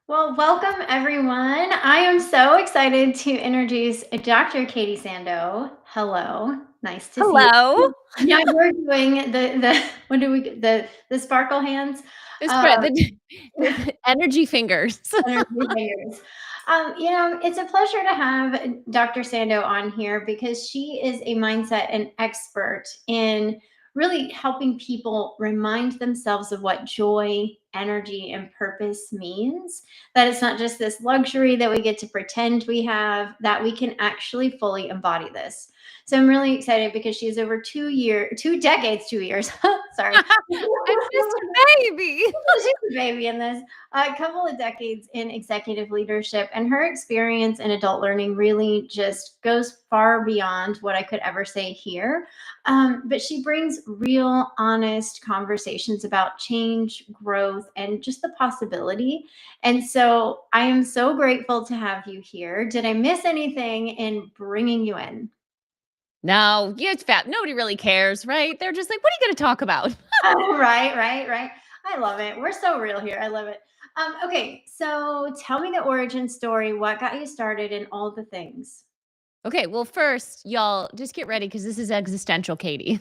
Well, welcome everyone. I am so excited to introduce Dr. Katie Sandoe. Hello, nice to see Hello. you. Yeah, we're doing the what do we the sparkle hands? It's Uh, great. The energy fingers. Energy fingers. It's a pleasure to have Dr. Sandoe on here because she is a mindset and expert in really helping people remind themselves of what joy, energy, and purpose means. That it's not just this luxury that we get to pretend we have, that we can actually fully embody this. So I'm really excited because she has over 2 decades, 2 years. Sorry. I'm just a baby. She's a baby in this. A couple of decades in executive leadership, and her experience in adult learning really just goes far beyond what I could ever say here. But she brings real, honest conversations about change, growth, and just the possibility. And so I am so grateful to have you here. Did I miss anything in bringing you in? No, yeah, it's fat. Nobody really cares, right? They're just like, "What are you gonna talk about?" Right, right, right. I love it. We're so real here. I love it. Okay, so tell me the origin story. What got you started and all the things? Okay, well, first, y'all, just get ready because this is existential, Katie.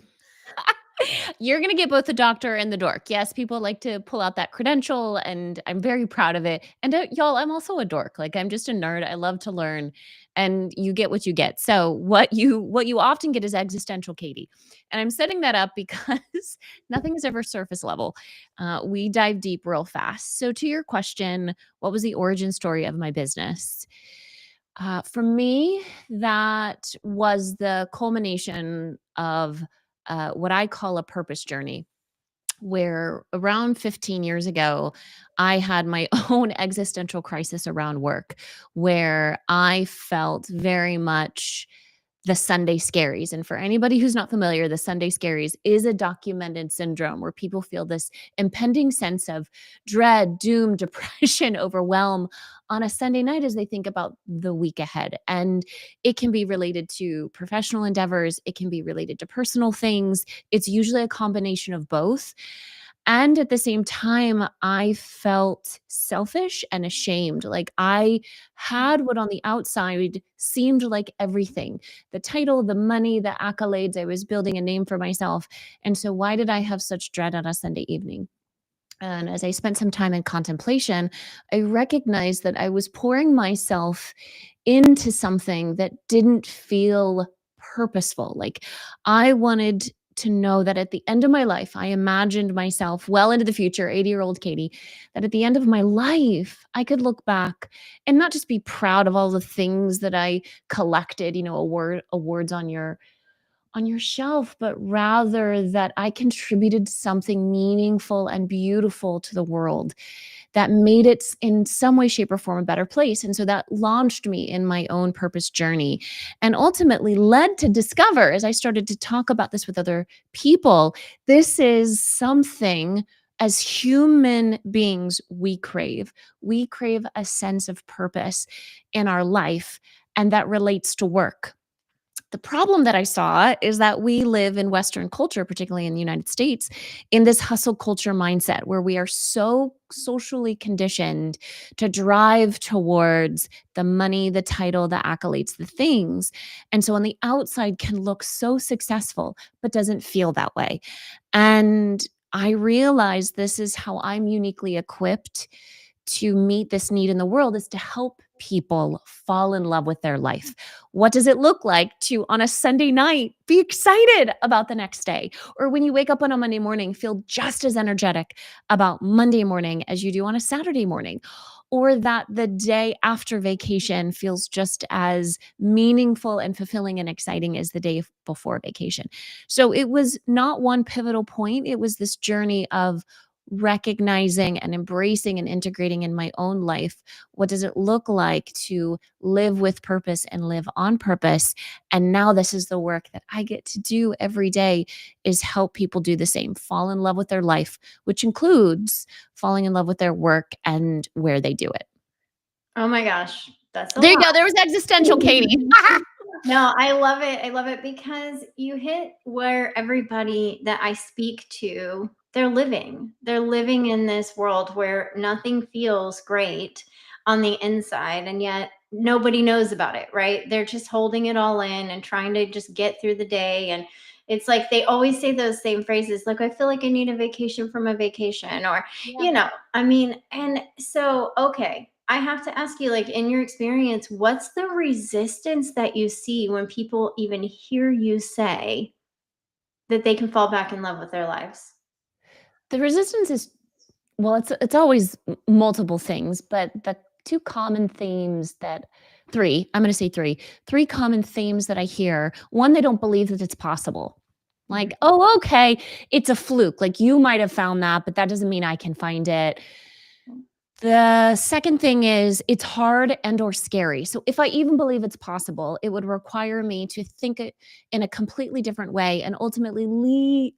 You're gonna get both the doctor and the dork. Yes, people like to pull out that credential, and I'm very proud of it. And y'all, I'm also a dork. Like I'm just a nerd. I love to learn, and you get what you get. So what you often get is existential, Katie. And I'm setting that up because nothing is ever surface level. We dive deep real fast. So to your question, what was the origin story of my business? For me, that was the culmination of what I call a purpose journey, where around 15 years ago, I had my own existential crisis around work, where I felt very much the Sunday scaries. And for anybody who's not familiar, the Sunday scaries is a documented syndrome where people feel this impending sense of dread, doom, depression, overwhelm on a Sunday night as they think about the week ahead. And it can be related to professional endeavors, it can be related to personal things. It's usually a combination of both. And at the same time, I felt selfish and ashamed. Like I had what on the outside seemed like everything: the title, the money, the accolades. I was building a name for myself. And so, why did I have such dread on a Sunday evening? And as I spent some time in contemplation, I recognized that I was pouring myself into something that didn't feel purposeful. Like I wanted to know that at the end of my life, I imagined myself well into the future, 80-year-old Katie, that at the end of my life, I could look back and not just be proud of all the things that I collected, awards on your shelf, but rather that I contributed something meaningful and beautiful to the world that made it in some way, shape, or form a better place. And so that launched me in my own purpose journey and ultimately led to discover, as I started to talk about this with other people, this is something as human beings we crave. We crave a sense of purpose in our life, and that relates to work. The problem that I saw is that we live in Western culture, particularly in the United States, in this hustle culture mindset where we are so socially conditioned to drive towards the money, the title, the accolades, the things. And so on the outside can look so successful, but doesn't feel that way. And I realized this is how I'm uniquely equipped to meet this need in the world, is to help people fall in love with their life. What does it look like to, on a Sunday night, be excited about the next day? Or when you wake up on a Monday morning, feel just as energetic about Monday morning as you do on a Saturday morning? Or that the day after vacation feels just as meaningful and fulfilling and exciting as the day before vacation. So it was not one pivotal point. It was this journey of recognizing and embracing and integrating in my own life, what does it look like to live with purpose and live on purpose? And now this is the work that I get to do every day, is help people do the same, fall in love with their life, which includes falling in love with their work and where they do it. Oh my gosh, that's a There you lot. go. There was existential, Katie. No, I love it. I love it because you hit where everybody that I speak to, they're living. They're living in this world where nothing feels great. on the inside, and yet nobody knows about it, right? They're just holding it all in and trying to just get through the day. And it's like they always say those same phrases, like, I feel like I need a vacation from a vacation, or, Yeah. I mean, and so, okay, I have to ask you, like, in your experience, what's the resistance that you see when people even hear you say that they can fall back in love with their lives? The resistance is well, it's always multiple things, but the 2 common themes that 3, I'm gonna say 3. 3 common themes that I hear. 1, they don't believe that it's possible. Mhm. Like, "Oh, okay, it's a fluke. Like, you might have found that, but that doesn't mean I can find it." The second thing is it's hard and or scary. So if I even believe it's possible, it would require me to think it in a completely different way and ultimately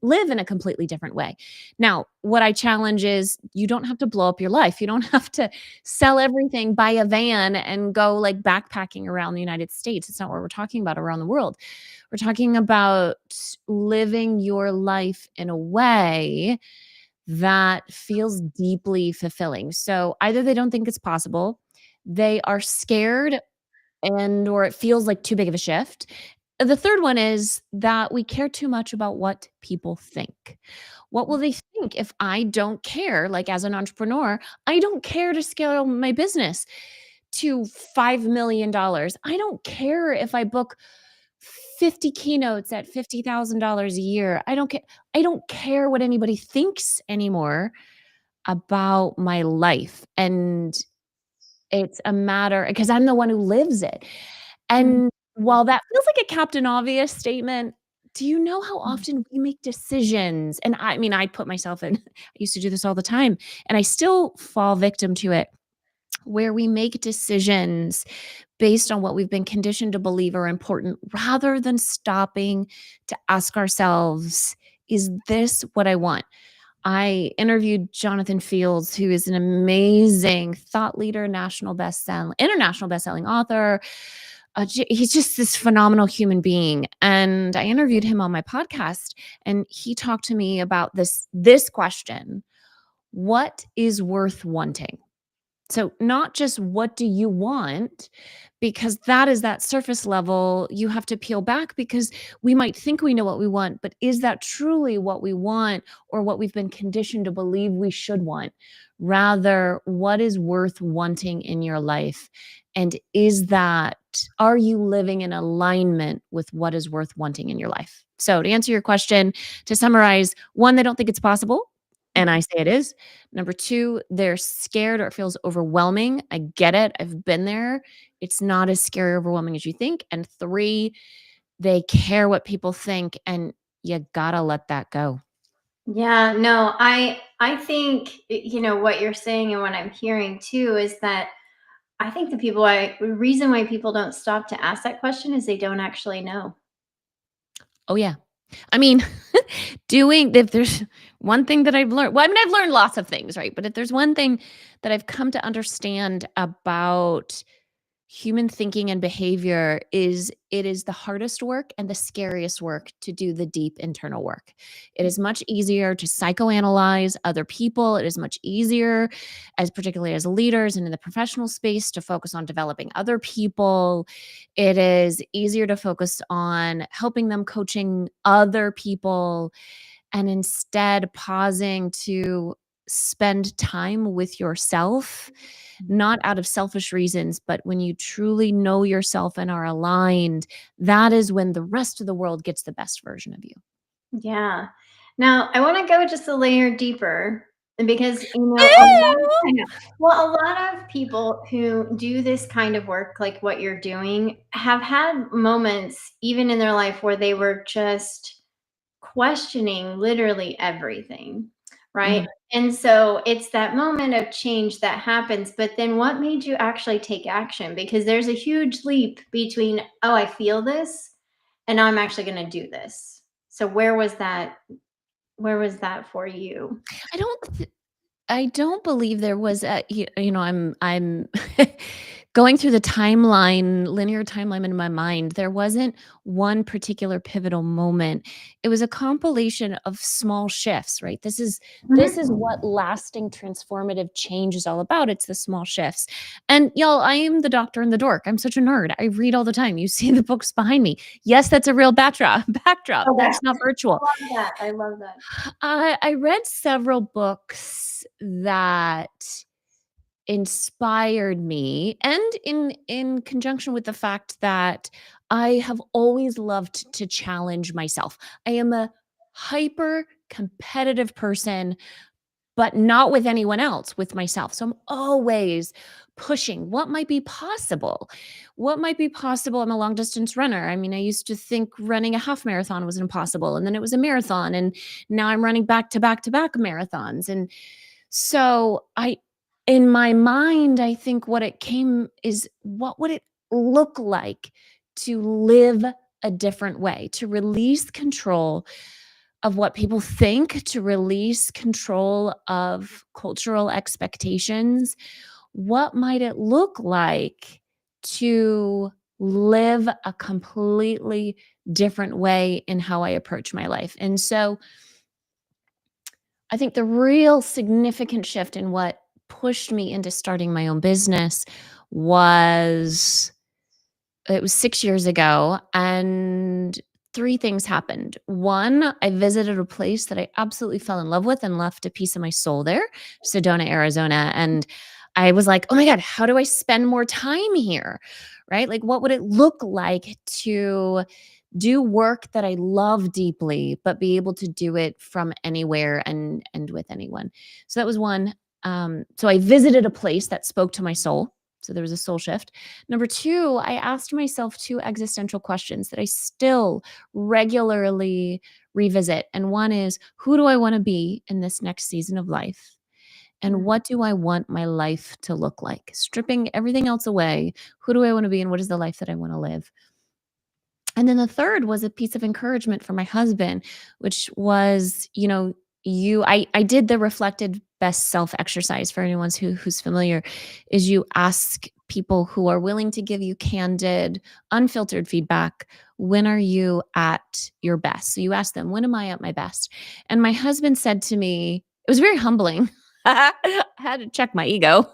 live in a completely different way. Now, what I challenge is you don't have to blow up your life. You don't have to sell everything, buy a van and go like backpacking around the United States. It's not what we're talking about around the world. We're talking about living your life in a way that feels deeply fulfilling. So either they don't think it's possible, they are scared and or it feels like too big of a shift. The third one is that we care too much about what people think. What will they think if I don't care? Like as an entrepreneur, I don't care to scale my business to $5 million. I don't care if I book 50 keynotes at $50,000 a year. I don't care what anybody thinks anymore about my life, and it's a matter because I'm the one who lives it, Mhm. and while that feels like a Captain Obvious statement, do you know how Mhm. often we make decisions? And I mean, I put myself in I used to do this all the time, and I still fall victim to it, where we make decisions based on what we've been conditioned to believe are important rather than stopping to ask ourselves, "Is this what I want?" I interviewed Jonathan Fields, who is an amazing thought leader, international bestselling author. He's just this phenomenal human being, and I interviewed him on my podcast, and he talked to me about this question: What is worth wanting? So, not just what do you want, because that is that surface level. You have to peel back because we might think we know what we want, but is that truly what we want or what we've been conditioned to believe we should want? Rather, what is worth wanting in your life? And are you living in alignment with what is worth wanting in your life? So, to answer your question, to summarize, 1, they don't think it's possible. And I say it is. Number 2, they're scared or it feels overwhelming. I get it. I've been there. It's not as scary or overwhelming as you think. And 3, they care what people think, and you gotta let that go. Yeah, no, I think what you're saying and what I'm hearing too is that I think the reason why people don't stop to ask that question is they don't actually know. Oh, yeah. I mean, doing if there's one thing that I've learned, well, I mean, I've learned lots of things, right? But if there's one thing that I've come to understand about human thinking and behavior is it is the hardest work and the scariest work to do the deep internal work. It is much easier to psychoanalyze other people. It is much easier as particularly as leaders and in the professional space to focus on developing other people. It is easier to focus on helping them coaching other people and instead pausing to spend time with yourself, not out of selfish reasons, but when you truly know yourself and are aligned, that is when the rest of the world gets the best version of you. Yeah. Now, I want to go just a layer deeper because, I Ew! know. Well, a lot of people who do this kind of work, like what you're doing, have had moments even in their life where they were just questioning literally everything, right? Mhm. And so it's that moment of change that happens. But then what made you actually take action? Because there's a huge leap between, oh, I feel this, and now I'm actually going to do this. So where was that? Where was that for you? I don't th I don't believe there was a I'm going through the timeline, linear timeline in my mind, there wasn't one particular pivotal moment. It was a compilation of small shifts, right? This is Mhm. what lasting transformative change is all about. It's the small shifts. And y'all, I am the doctor and the dork. I'm such a nerd. I read all the time. You see the books behind me. Yes, that's a real backdrop. Backdrop. Okay. That's not virtual. I love that. I love that. I read several books that inspired me, and in conjunction with the fact that I have always loved to challenge myself. I am a hyper competitive person, but not with anyone else, with myself. So I'm always pushing what might be possible. What might be possible? I'm a long distance runner. I mean, I used to think running a half marathon was impossible, and then it was a marathon, and now I'm running back to back to back marathons. And so in my mind, I think what it came is, what would it look like to live a different way, to release control of what people think, to release control of cultural expectations? What might it look like to live a completely different way in how I approach my life? And so I think the real significant shift in what pushed me into starting my own business was, it was 6 years ago, and 3 things happened. 1, I visited a place that I absolutely fell in love with and left a piece of my soul there, Sedona, Arizona, and I was like, "Oh my god, how do I spend more time here?" Right? Like, what would it look like to do work that I love deeply, but be able to do it from anywhere and with anyone? So that was 1. So I visited a place that spoke to my soul. So there was a soul shift. Number 2, I asked myself 2 existential questions that I still regularly revisit. And one is, who do I want to be in this next season of life? And Mm. what do I want my life to look like? Stripping everything else away, who do I want to be and what is the life that I want to live? And then the third was a piece of encouragement for my husband, which was, I did the reflected best self exercise. For anyone who's familiar, is you ask people who are willing to give you candid, unfiltered feedback, when are you at your best? So you ask them, when am I at my best? And my husband said to me, it was very humbling. I had to check my ego.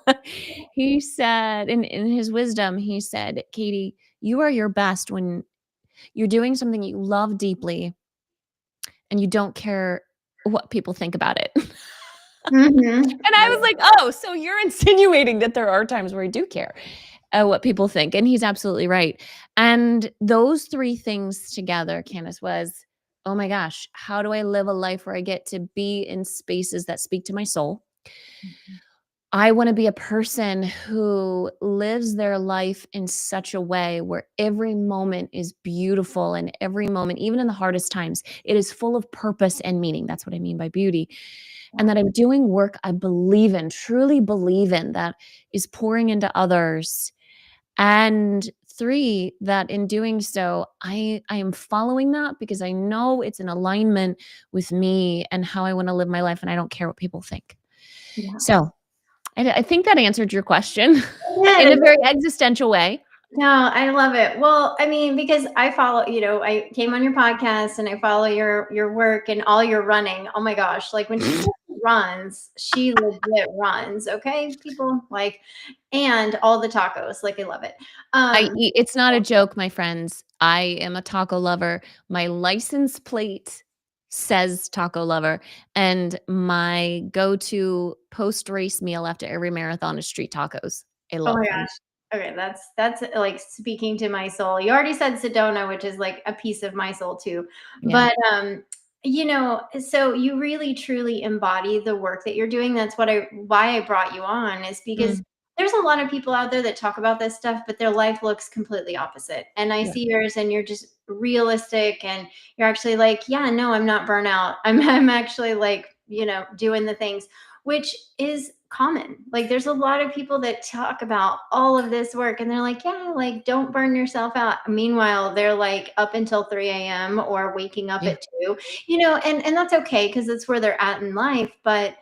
He said, in his wisdom, he said, Katie, you are your best when you're doing something you love deeply and you don't care what people think about it. Mhm. And I was like, "Oh, so you're insinuating that there are times where I do care what people think." And he's absolutely right. And those 3 things together, Candace, was, "Oh my gosh, how do I live a life where I get to be in spaces that speak to my soul? I want to be a person who lives their life in such a way where every moment is beautiful, and every moment, even in the hardest times, it is full of purpose and meaning." That's what I mean by beauty. And that I'm doing work I believe in, truly believe in, that is pouring into others. And 3, that in doing so, I am following that because I know it's in alignment with me and how I want to live my life, and I don't care what people think. Yeah. So I think that answered your question in a It very existential way. No, I love it. Well, I mean, because I follow, I came on your podcast and I follow your work and all your running. Oh my gosh, like when she runs, she legit runs. Okay, people like, and all the tacos, like I love it. I Um, eat It's not a joke, my friends. I am a taco lover. My license plate says taco lover, and my go-to post-race meal after every marathon is street tacos. I oh love my them. gosh. Okay, that's like speaking to my soul. You already said Sedona, which is like a piece of my soul too. Yeah. But so you really truly embody the work that you're doing. That's why I brought you on, is because Mm, there's a lot of people out there that talk about this stuff, but their life looks completely opposite. And I yeah, see yours and you're just realistic, and you're actually like, yeah, no, I'm not burnout. I'm actually like, doing the things, which is common. Like there's a lot of people that talk about all of this work and they're like, yeah, like don't burn yourself out. Meanwhile, they're like up until 3 a.m. or waking up yeah. at 2, and that's okay because that's where they're at in life. But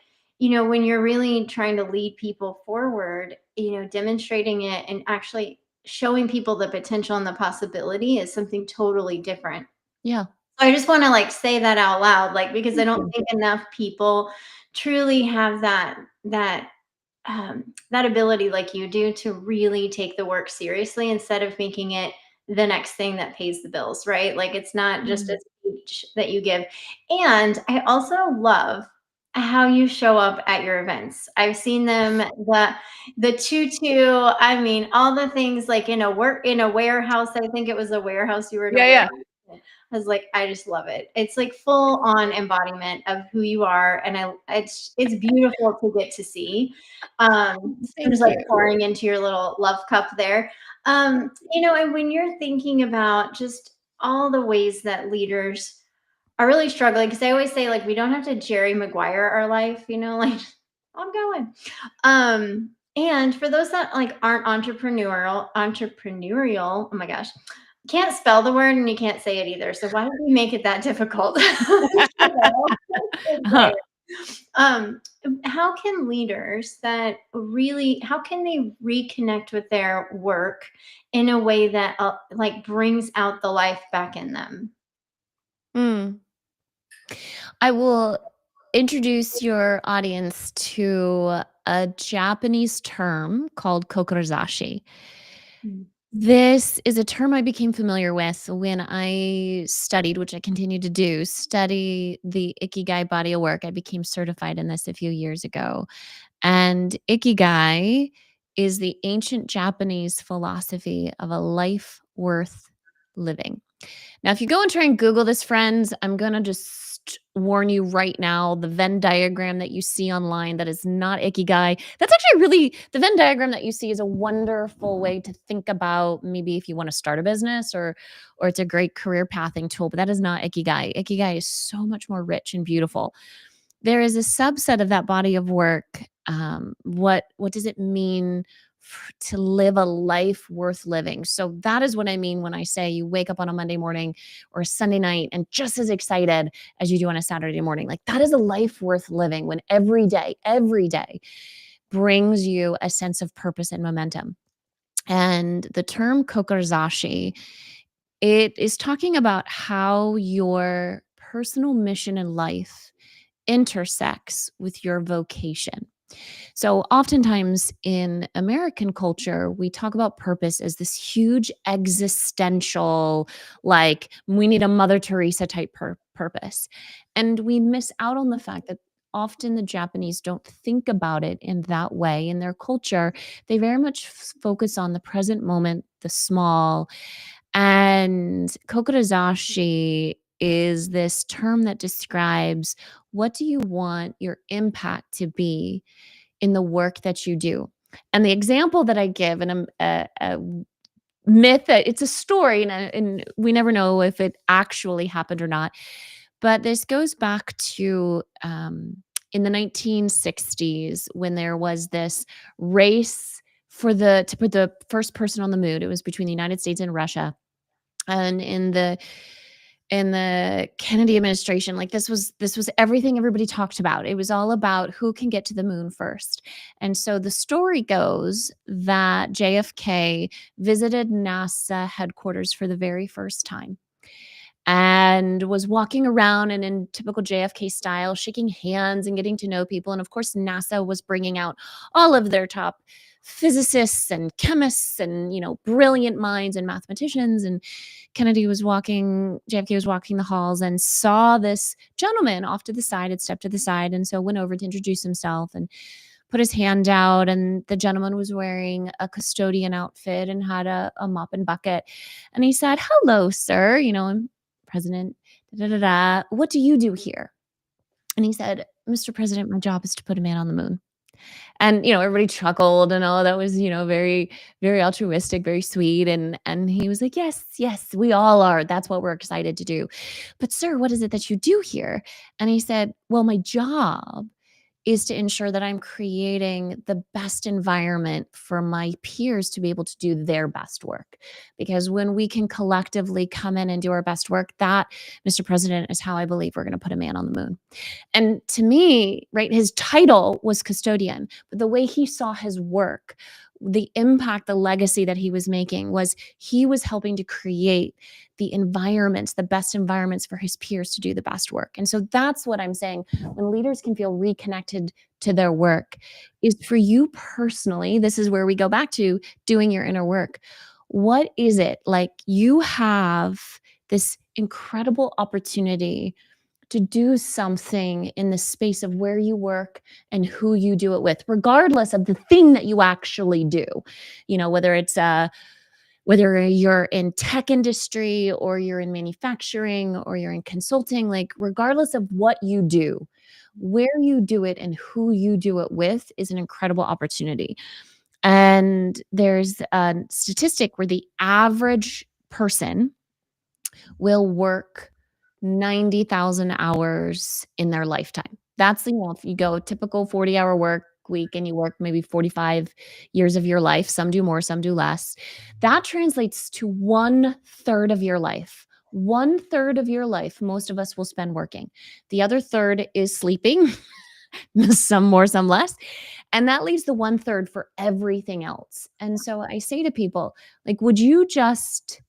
when you're really trying to lead people forward, demonstrating it and actually showing people the potential and the possibility is something totally different. Yeah. So I just want to like say that out loud, like, because I Thank don't you. think enough people truly have that that ability like you do to really take the work seriously instead of making it the next thing that pays the bills, right? Like it's not just a Mm. speech that you give. And I also love how you show up at your events. I've seen them, the tutu, I mean, all the things like in a warehouse. I think it was a warehouse. You were in a Yeah, yeah. warehouse. I was like, I just love it. It's like full on embodiment of who you are, and it's beautiful to get to see. Thank Just like you. pouring into your little love cup there. And when you're thinking about just all the ways that leaders are really struggling, because I always say like we don't have to Jerry Maguire our life, like I'm going. And for those that like aren't entrepreneurial, oh my gosh, can't spell the word and you can't say it either. So why don't we make it that difficult? Uh-huh. um, how can leaders that really, how can they reconnect with their work in a way that like brings out the life back in them? Mm. I will introduce your audience to a Japanese term called kokorozashi. Mm. This is a term I became familiar with when I studied, which I continue to do, study the Ikigai body of work. I became certified in this a few years ago. And Ikigai is the ancient Japanese philosophy of a life worth living. Now, if you go and try and Google this, friends, I'm going to just warn you right now, the Venn diagram that you see online that is not Ikigai. That's actually really the Venn diagram that you see is a wonderful way to think about maybe if you want to start a business or it's a great career pathing tool, but that is not Ikigai. Ikigai is so much more rich and beautiful. There is a subset of that body of work. What does it mean to live a life worth living? So that is what I mean when I say you wake up on a Monday morning or a Sunday night and just as excited as you do on a Saturday morning. Like that is a life worth living when every day brings you a sense of purpose and momentum. And the term kokorozashi, it is talking about how your personal mission in life intersects with your vocation. So, oftentimes in American culture, we talk about purpose as this huge existential, like, we need a Mother Teresa type purpose. And we miss out on the fact that often the Japanese don't think about it in that way. In their culture, they very much focus on the present moment, the small. And kokorozashi is this term that describes what do you want your impact to be in the work that you do. And the example that I give, and a myth that it's a story, and we never know if it actually happened or not. But this goes back to in the 1960s when there was this race to put the first person on the moon. It was between the United States and Russia, and in the Kennedy administration, like this was everything everybody talked about. It was all about who can get to the moon first. And so the story goes that JFK visited NASA headquarters for the very first time and was walking around and in typical JFK style, shaking hands and getting to know people. And of course, NASA was bringing out all of their top physicists and chemists and, brilliant minds and mathematicians. And JFK was walking the halls and saw this gentleman off to the side, had stepped to the side. And so went over to introduce himself and put his hand out. And the gentleman was wearing a custodian outfit and had a mop and bucket. And he said, "Hello, sir. I'm President, da, da, da, da. What do you do here?" And he said, "Mr. President, my job is to put a man on the moon." And, everybody chuckled and all that was, very, very altruistic, very sweet. And he was like, "Yes, yes, we all are. That's what we're excited to do. But sir, what is it that you do here?" And he said, "Well, my job is to ensure that I'm creating the best environment for my peers to be able to do their best work. Because when we can collectively come in and do our best work, that, Mr. President, is how I believe we're going to put a man on the moon. And to me, right, his title was custodian, but the way he saw his work, the impact, the legacy that he was making was he was helping to create the environments, the best environments for his peers to do the best work. And so that's what I'm saying. When leaders can feel reconnected to their work, is for you personally, this is where we go back to doing your inner work. What is it like you have this incredible opportunity to do something in the space of where you work and who you do it with, regardless of the thing that you actually do. You know, whether you're in tech industry or you're in manufacturing or you're in consulting, like regardless of what you do, where you do it and who you do it with is an incredible opportunity. And there's a statistic where the average person will work 90,000 hours in their lifetime. That's, if you go typical 40-hour work week and you work maybe 45 years of your life, some do more, some do less. That translates to 1/3 of your life. 1/3 of your life, most of us will spend working. The other third is sleeping, some more, some less. And that leaves the 1/3 for everything else. And so I say to people, like, would you just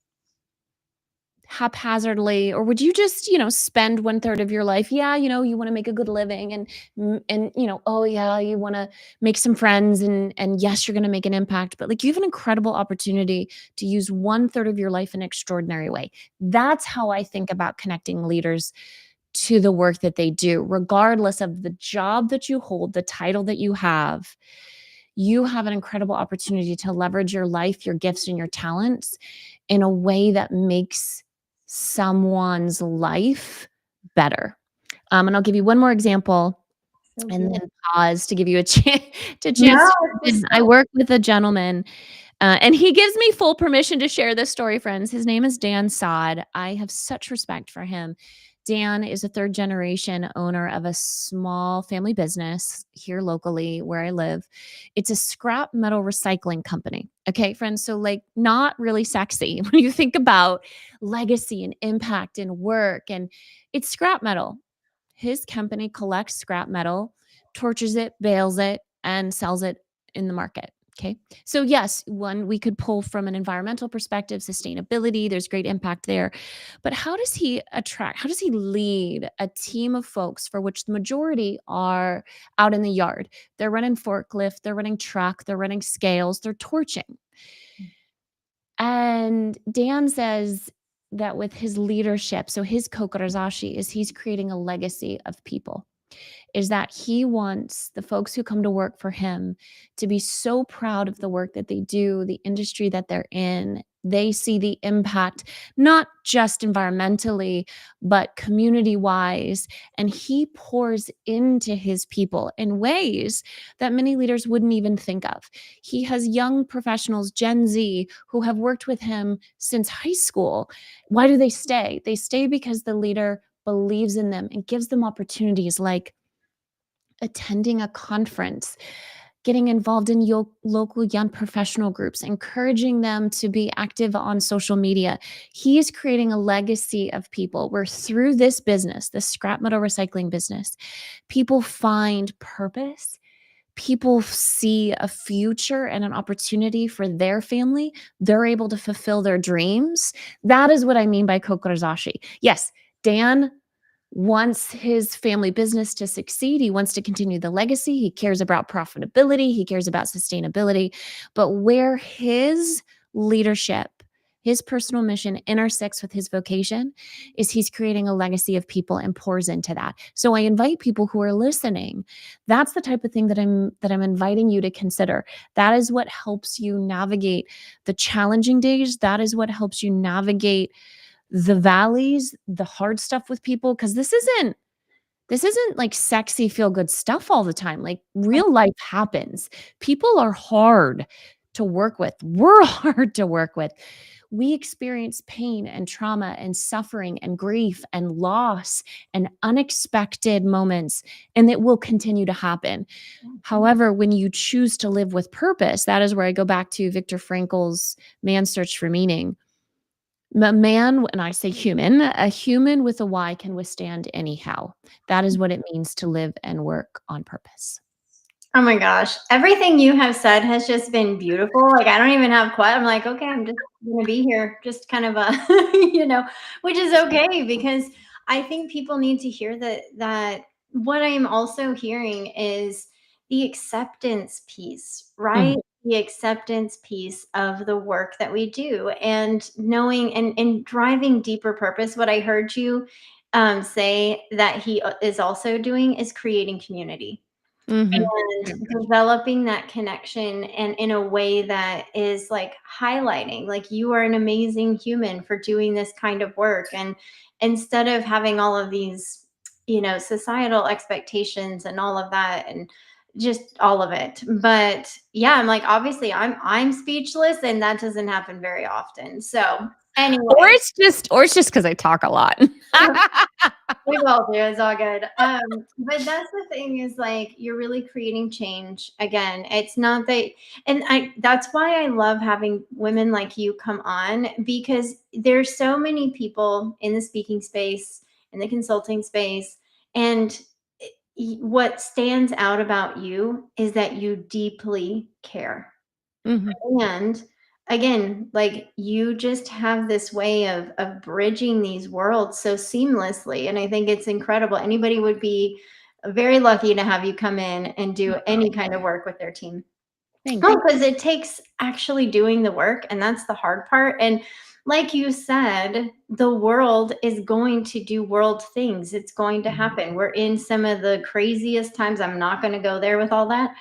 haphazardly, or would you just spend 1/3 of your life, yeah, you want to make a good living, and oh yeah, you want to make some friends, and yes, you're going to make an impact, but like you have an incredible opportunity to use 1/3 of your life in an extraordinary way. That's how I think about connecting leaders to the work that they do, regardless of the job that you hold, the title that you have. You have an incredible opportunity to leverage your life, your gifts, and your talents in a way that makes someone's life better. And I'll give you one more example So and good. then pause to give you a chance to No, chance to it's I so work with a gentleman, and he gives me full permission to share this story, friends. His name is Dan Sod. I have such respect for him. Dan is a third generation owner of a small family business here locally where I live. It's a scrap metal recycling company. Okay, friends. So, like, not really sexy when you think about legacy and impact and work, and it's scrap metal. His company collects scrap metal, torches it, bales it, and sells it in the market. Okay. So, yes, one, we could pull from an environmental perspective, sustainability, there's great impact there. But how does he lead a team of folks for which the majority are out in the yard? They're running forklift, they're running truck, they're running scales, they're torching. And Dan says that with his leadership, so his kokorozashi is he's creating a legacy of people, is that he wants the folks who come to work for him to be so proud of the work that they do, the industry that they're in. They see the impact, not just environmentally, but community wise. And he pours into his people in ways that many leaders wouldn't even think of. He has young professionals, Gen Z, who have worked with him since high school. Why do they stay? They stay because the leader believes in them and gives them opportunities like attending a conference, getting involved in local young professional groups, encouraging them to be active on social media. He is creating a legacy of people where through this business, the scrap metal recycling business, people find purpose. People see a future and an opportunity for their family. They're able to fulfill their dreams. That is what I mean by kokorozashi. Yes, Dan wants his family business to succeed. He wants to continue the legacy. He cares about profitability. He cares about sustainability. But where his leadership, his personal mission intersects with his vocation is he's creating a legacy of people and pours into that. So I invite people who are listening. That's the type of thing that I'm inviting you to consider. That is what helps you navigate the challenging days. That is what helps you navigate the valleys, the hard stuff with people, because this isn't like sexy feel good stuff all the time. Like real life happens. People are hard to work with. We're hard to work with. we experience pain and trauma and suffering and grief and loss and unexpected moments, and it will continue to happen. However, when you choose to live with purpose, that is where I go back to Viktor Frankl's Man's Search for Meaning. A man, and I say human, a human with a Y can withstand anyhow. That is what it means to live and work on purpose. Oh my gosh. Everything you have said has just been beautiful. Like I don't even have quite, I'm like, okay, I'm just gonna be here, just kind of which is okay because I think people need to hear that what I'm also hearing is the acceptance piece, right? Mhm, The acceptance piece of the work that we do and knowing and driving deeper purpose. What I heard you say that he is also doing is creating community mhm. Yep. and developing that connection and in a way that is like highlighting like you are an amazing human for doing this kind of work and instead of having all of these societal expectations and all of that and just all of it. But yeah, I'm like obviously I'm speechless and that doesn't happen very often, so Or anyway. it's just because I talk a lot. We will do. It's all good. But that's the thing is like you're really creating change. Again, it's not that, and that's why I love having women like you come on because there's so many people in the speaking space, in the consulting space, and what stands out about you is that you deeply care. Mhm, And again, like you just have this way of bridging these worlds so seamlessly. And I think it's incredible. Anybody would be very lucky to have you come in and do any kind of work with their team. thanks. Well, because it takes actually doing the work, and that's the hard part. And like you said, the world is going to do world things. It's going to happen. We're in some of the craziest times. I'm not going to go there with all that.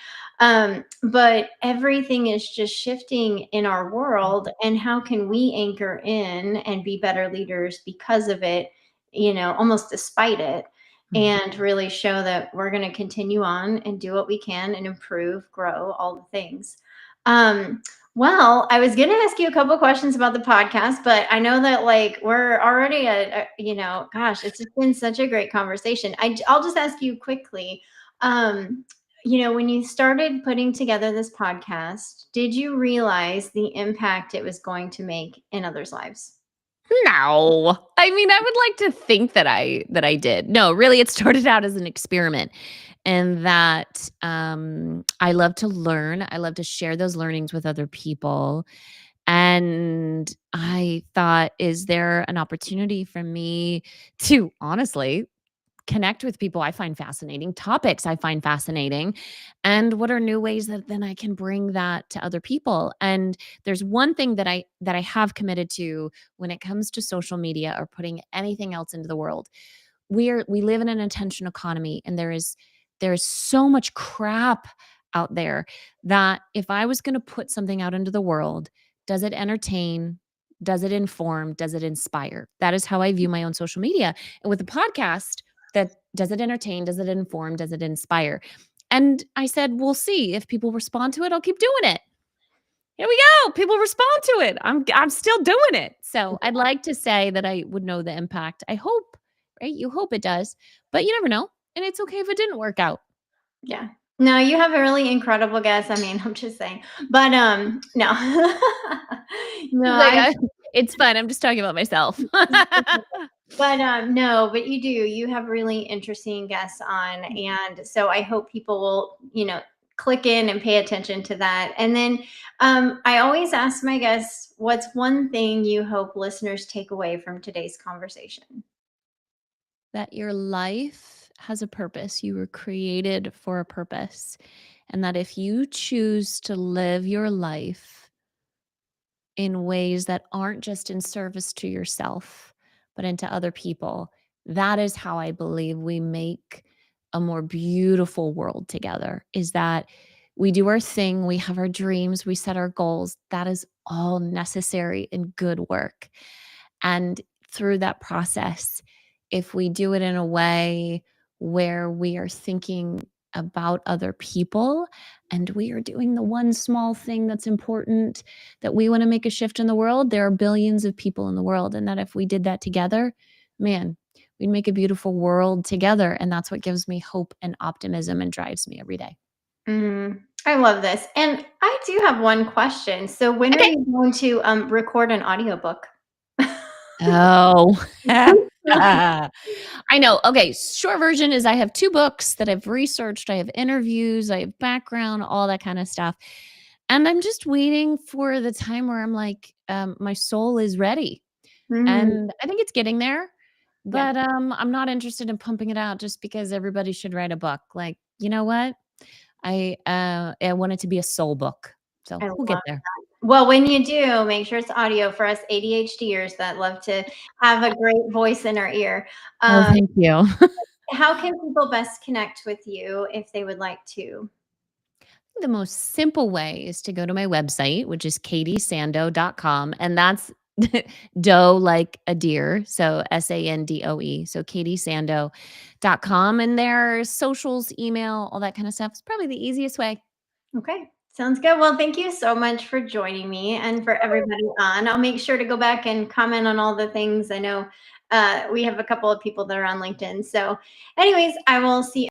But everything is just shifting in our world. And how can we anchor in and be better leaders because of it, almost despite it? Mhm. And really show that we're going to continue on and do what we can and improve, grow, all the things. Um, well, I was going to ask you a couple questions about the podcast, but I know that like we're already gosh, it's just been such a great conversation. I'll just ask you quickly. Um, when you started putting together this podcast, did you realize the impact it was going to make in others' lives? No. I mean, I would like to think that I did. No, really, it started out as an experiment, and that, I love to learn. I love to share those learnings with other people, and I thought, "Is there an opportunity for me to honestly connect with people I find fascinating, topics I find fascinating, and what are new ways that then I can bring that to other people?" And there's one thing that I have committed to when it comes to social media or putting anything else into the world. We live in an attention economy, and there is so much crap out there that if I was going to put something out into the world, does it entertain? Does it inform? Does it inspire? That is how I view my own social media. And with the podcast, that does it entertain? Does it inform? Does it inspire? And I said, we'll see. If people respond to it, I'll keep doing it. Here we go. People respond to it. I'm still doing it. So I'd like to say that I would know the impact. I hope, right? You hope it does, but you never know. And it's okay if it didn't work out. Yeah. No, you have a really incredible guess. I mean, I'm just saying. But no. No, It's like it's fun. I'm just talking about myself. but no, but you do. You have really interesting guests on and so I hope people will, click in and pay attention to that. And then I always ask my guests, what's one thing you hope listeners take away from today's conversation? That your life has a purpose. You were created for a purpose. And that if you choose to live your life in ways that aren't just in service to yourself, but into other people, that is how I believe we make a more beautiful world together. Is that we do our thing, we have our dreams, we set our goals. That is all necessary and good work. And through that process, if we do it in a way where we are thinking about other people, and we are doing the one small thing that's important, that we want to make a shift in the world. There are billions of people in the world, and that if we did that together, man, we'd make a beautiful world together. And that's what gives me hope and optimism and drives me every day. I love this. And I do have one question. So when are Okay. you going to record an audiobook? Oh. I know. Okay, short version is I have 2 books that I've researched, I have interviews, I have background, all that kinda stuff, and I'm just waiting for the time where I'm like, my soul is ready, Mhm. and I think it's getting there, Yeah, but, I'm not interested in pumping it out just because everybody should write a book. Like, you know what? I want it to be a soul book, so I we'll love. get there. Well, when you do, make sure it's audio for us ADHDers that love to have a great voice in our ear. Oh, Um, thank you. how can people best connect with you if they would like to? The most simple way is to go to my website, which is katiesandoe.com. And that's doe like a deer. So Sandoe. So katiesandoe.com. And there's socials, email, all that kind of stuff. It's probably the easiest way. Okay, sounds good. Well, thank you so much for joining me and for everybody on. I'll make sure to go back and comment on all the things. I know we have a couple of people that are on LinkedIn. So, anyways, I will see